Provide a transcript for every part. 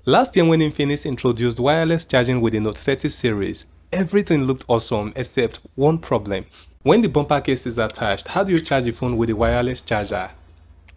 Last year when Infinix introduced wireless charging with the Note 30 series, everything looked awesome except one problem. When the bumper case is attached, how do you charge the phone with a wireless charger?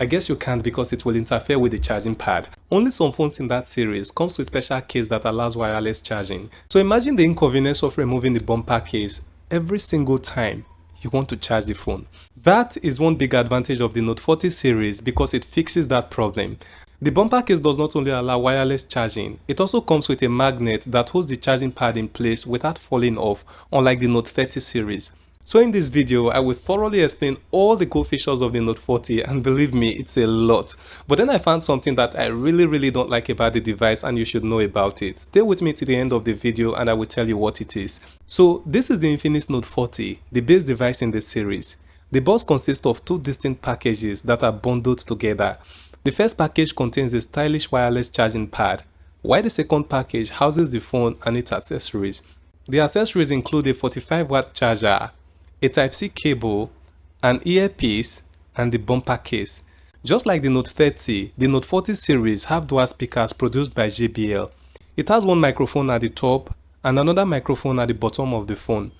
I guess you can't because it will interfere with the charging pad. Only some phones in that series comes with special case that allows wireless charging. So imagine the inconvenience of removing the bumper case every single time you want to charge the phone. That is one big advantage of the Note 40 series because it fixes that problem. The bumper case does not only allow wireless charging, it also comes with a magnet that holds the charging pad in place without falling off, unlike the Note 30 series. So in this video, I will thoroughly explain all the cool features of the Note 40, and believe me, it's a lot. But then I found something that I really don't like about the device and you should know about it. Stay with me to the end of the video and I will tell you what it is. So this is the Infinix Note 40, the base device in the series. The box consists of two distinct packages that are bundled together. The first package contains a stylish wireless charging pad, while the second package houses the phone and its accessories. The accessories include a 45-watt charger, a Type-C cable, an earpiece, and the bumper case. Just like the Note 30, the Note 40 series have dual speakers produced by JBL. It has one microphone at the top and another microphone at the bottom of the phone.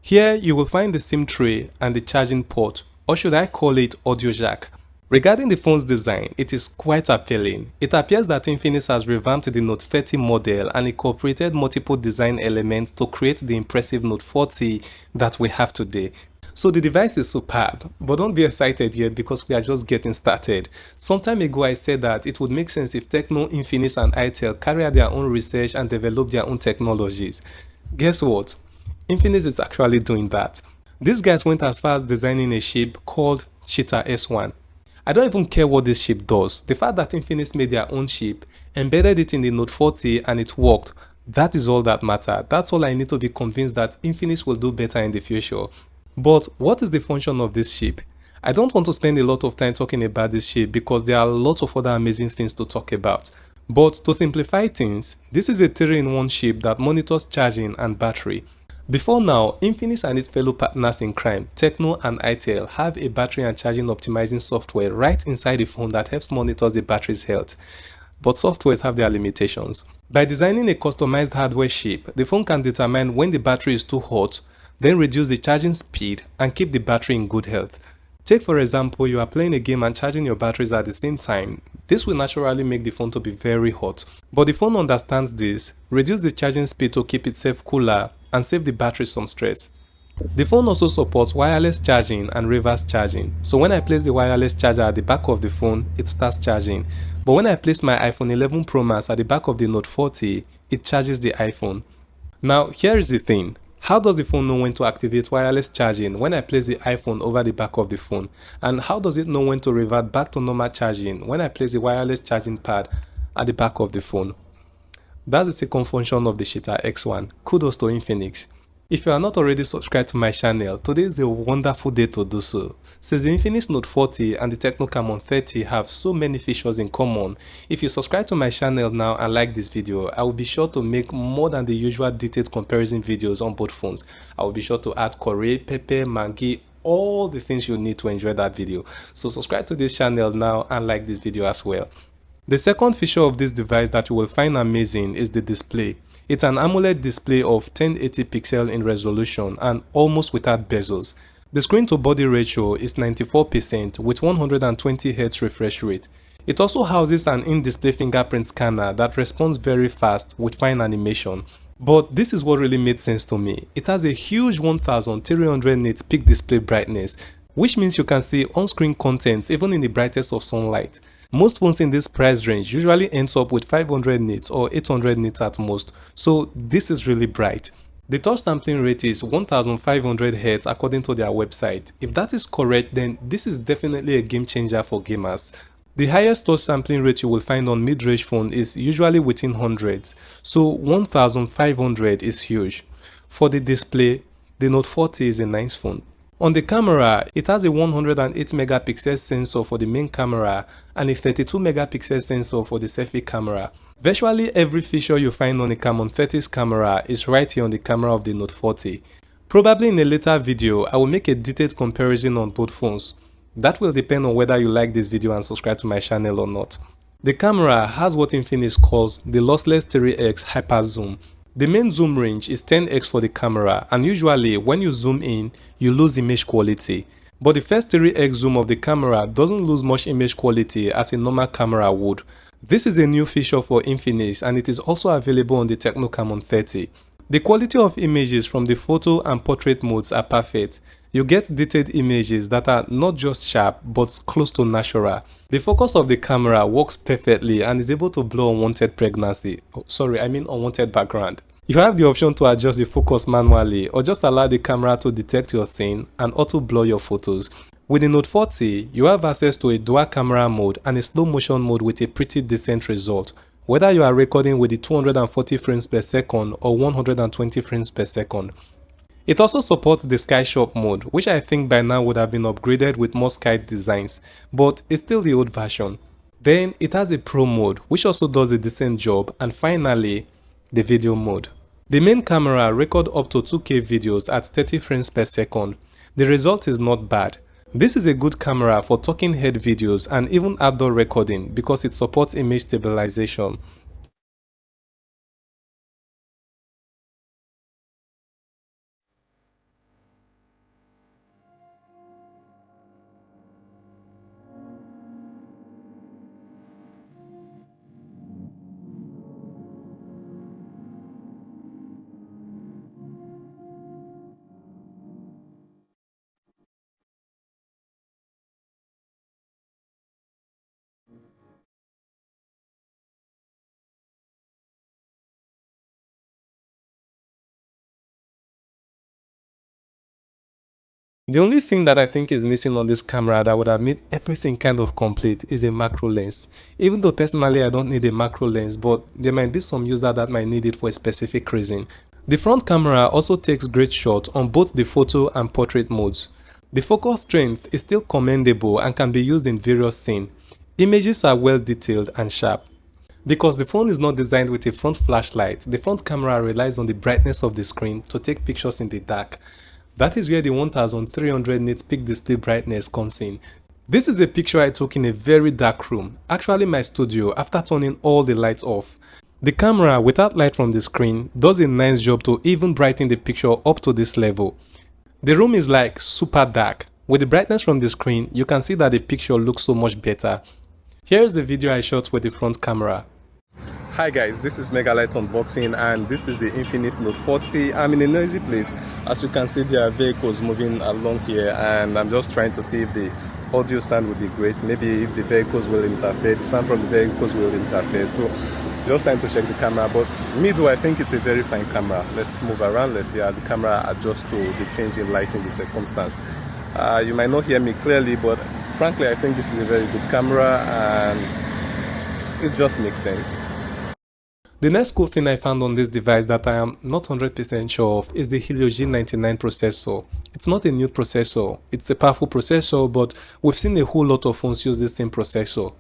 Here you will find the SIM tray and the charging port, or should I call it audio jack. Regarding the phone's design, it is quite appealing. It appears that Infinix has revamped the Note 30 model and incorporated multiple design elements to create the impressive Note 40 that we have today. So the device is superb, but don't be excited yet because we are just getting started. Some time ago I said that it would make sense if Tecno, Infinix and Itel carry out their own research and develop their own technologies. Guess what? Infinix is actually doing that. These guys went as far as designing a chip called Shita X1. I don't even care what this chip does. The fact that Infinix made their own chip, embedded it in the Note 40 and it worked, that is all that matters. That's all I need to be convinced that Infinix will do better in the future. But what is the function of this chip? I don't want to spend a lot of time talking about this chip because there are lots of other amazing things to talk about. But to simplify things, this is a 3-in-1 chip that monitors charging and battery. Before now, Infinix and its fellow partners in crime, Tecno and Itel, have a battery and charging optimizing software right inside the phone that helps monitor the battery's health. But softwares have their limitations. By designing a customized hardware chip, the phone can determine when the battery is too hot, then reduce the charging speed and keep the battery in good health. Take for example, you are playing a game and charging your batteries at the same time. This will naturally make the phone to be very hot. But the phone understands this, reduce the charging speed to keep itself cooler and save the battery some stress. The phone also supports wireless charging and reverse charging. So when I place the wireless charger at the back of the phone, it starts charging. But when I place my iPhone 11 Pro Max at the back of the Note 40, it charges the iPhone. Now here is the thing. How does the phone know when to activate wireless charging when I place the iPhone over the back of the phone? And how does it know when to revert back to normal charging when I place the wireless charging pad at the back of the phone? That's the second function of the Cheetah X1. Kudos to Infinix. If you are not already subscribed to my channel, today is a wonderful day to do so. Since the Infinix Note 40 and the Tecno Camon 30 have so many features in common, if you subscribe to my channel now and like this video, I will be sure to make more than the usual detailed comparison videos on both phones. I will be sure to add curry, pepper, Maggi, all the things you need to enjoy that video. So subscribe to this channel now and like this video as well. The second feature of this device that you will find amazing is the display. It's an AMOLED display of 1080 pixels in resolution and almost without bezels. The screen to body ratio is 94% with 120Hz refresh rate. It also houses an in-display fingerprint scanner that responds very fast with fine animation. But this is what really made sense to me. It has a huge 1300 nits peak display brightness, which means you can see on-screen contents even in the brightest of sunlight. Most phones in this price range usually ends up with 500 nits or 800 nits at most, so this is really bright. The touch sampling rate is 1500 Hz according to their website. If that is correct, then this is definitely a game changer for gamers. The highest touch sampling rate you will find on mid-range phone is usually within hundreds, so 1500 is huge. For the display, the Note 40 is a nice phone. On the camera, it has a 108 megapixel sensor for the main camera and a 32 megapixel sensor for the selfie camera. Virtually every feature you find on the Camon 30's camera is right here on the camera of the Note 40. Probably in a later video, I will make a detailed comparison on both phones. That will depend on whether you like this video and subscribe to my channel or not. The camera has what Infinix calls the lossless 3x hyper zoom. The main zoom range is 10x for the camera, and usually when you zoom in, you lose image quality. But the first 3x zoom of the camera doesn't lose much image quality as a normal camera would. This is a new feature for Infinix, and it is also available on the Tecno 30. The quality of images from the photo and portrait modes are perfect. You get detailed images that are not just sharp but close to natural. The focus of the camera works perfectly and is able to blur unwanted unwanted background. You have the option to adjust the focus manually or just allow the camera to detect your scene and auto blur your photos. With the Note 40, you have access to a dual camera mode and a slow motion mode with a pretty decent result, whether you are recording with the 240 frames per second or 120 frames per second. It also supports the Sky Shop mode, which I think by now would have been upgraded with more sky designs, but it's still the old version. Then it has a Pro mode, which also does a decent job, and finally, the video mode. The main camera records up to 2K videos at 30 frames per second. The result is not bad. This is a good camera for talking head videos and even outdoor recording because it supports image stabilization. The only thing that I think is missing on this camera that would have made everything kind of complete is a macro lens. Even though personally I don't need a macro lens, but there might be some user that might need it for a specific reason. The front camera also takes great shots on both the photo and portrait modes. The focus strength is still commendable and can be used in various scenes. Images are well detailed and sharp. Because the phone is not designed with a front flashlight, the front camera relies on the brightness of the screen to take pictures in the dark. That is where the 1300 nits peak display brightness comes in. This is a picture I took in a very dark room, actually my studio, after turning all the lights off. The camera, without light from the screen, does a nice job to even brighten the picture up to this level. The room is like super dark. With the brightness from the screen, you can see that the picture looks so much better. Here is a video I shot with the front camera. Hi guys, this is Megalite Unboxing and this is the Infinix Note 40. I'm in a noisy place. As you can see, there are vehicles moving along here and I'm just trying to see if the audio sound will be great. Maybe if the vehicles will interfere, the sound from the vehicles will interfere. So just time to check the camera, but me though, I think it's a very fine camera. Let's move around, let's see how the camera adjusts to the change in light in the circumstance. You might not hear me clearly, but frankly I think this is a very good camera and it just makes sense. The next cool thing I found on this device that I am not 100% sure of is the Helio G99 processor. It's not a new processor, it's a powerful processor, but we've seen a whole lot of phones use this same processor.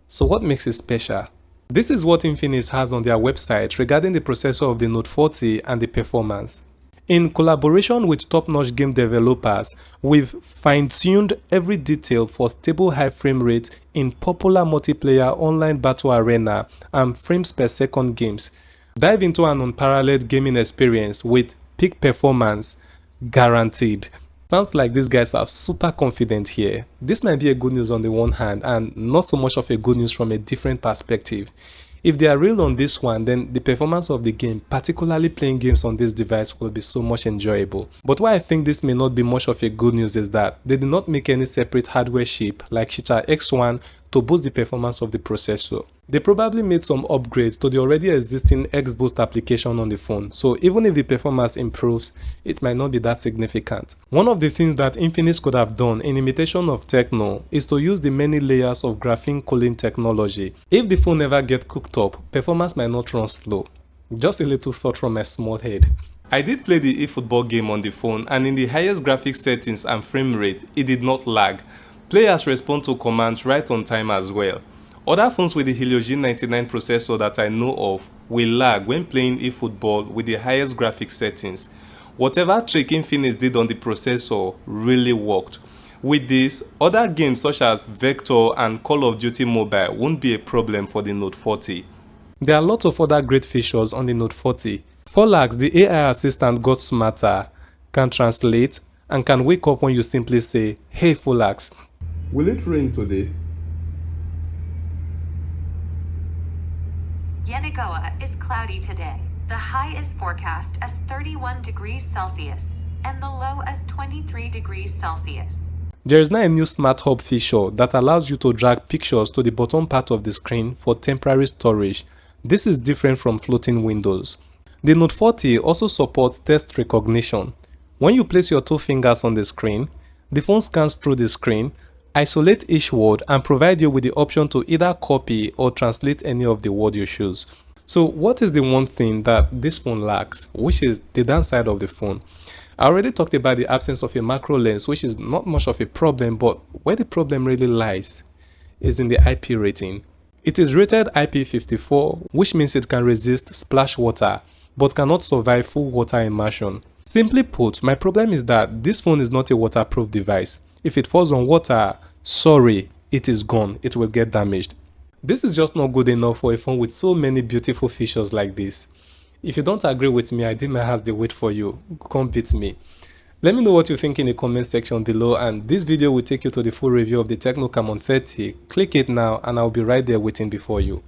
So what makes it special? This is what Infinix has on their website regarding the processor of the Note 40 and the performance. In collaboration with top-notch game developers, we've fine-tuned every detail for stable high frame rate in popular multiplayer online battle arena and frames per second games. Dive into an unparalleled gaming experience with peak performance guaranteed. Sounds like these guys are super confident here. This might be a good news on the one hand and not so much of a good news from a different perspective. If they are real on this one, then the performance of the game, particularly playing games on this device, will be so much enjoyable. But why I think this may not be much of a good news is that they did not make any separate hardware chip like Cheetah X1 to boost the performance of the processor. They probably made some upgrades to the already existing X-Boost application on the phone, so even if the performance improves, it might not be that significant. One of the things that Infinix could have done in imitation of Tecno is to use the many layers of graphene cooling technology. If the phone ever gets cooked up, performance might not run slow. Just a little thought from my small head. I did play the eFootball game on the phone, and in the highest graphics settings and frame rate, it did not lag. Players respond to commands right on time as well. Other phones with the Helio G99 processor that I know of will lag when playing eFootball with the highest graphics settings. Whatever trick Infinix did on the processor really worked. With this, other games such as Vector and Call of Duty Mobile won't be a problem for the Note 40. There are lots of other great features on the Note 40. Folax, the AI assistant, got smarter, can translate, and can wake up when you simply say, "Hey Folax, will it rain today?" Yenagoa is cloudy today. The high is forecast as 31 degrees Celsius and the low as 23 degrees Celsius. There is now a new Smart Hub feature that allows you to drag pictures to the bottom part of the screen for temporary storage. This is different from floating windows. The Note 40 also supports text recognition. When you place your two fingers on the screen, the phone scans through the screen, isolate each word, and provide you with the option to either copy or translate any of the word you choose. So what is the one thing that this phone lacks, which is the downside of the phone? I already talked about the absence of a macro lens, which is not much of a problem, but where the problem really lies is in the IP rating. It is rated IP54, which means it can resist splash water, but cannot survive full water immersion. Simply put, my problem is that this phone is not a waterproof device. If it falls on water, sorry, it is gone, it will get damaged. This is just not good enough for a phone with so many beautiful features like this. If you don't agree with me, I did my heart the wait for you. Come beat me. Let me know what you think in the comment section below, and this video will take you to the full review of the Tecno Camon 30. Click it now and I'll be right there waiting before you.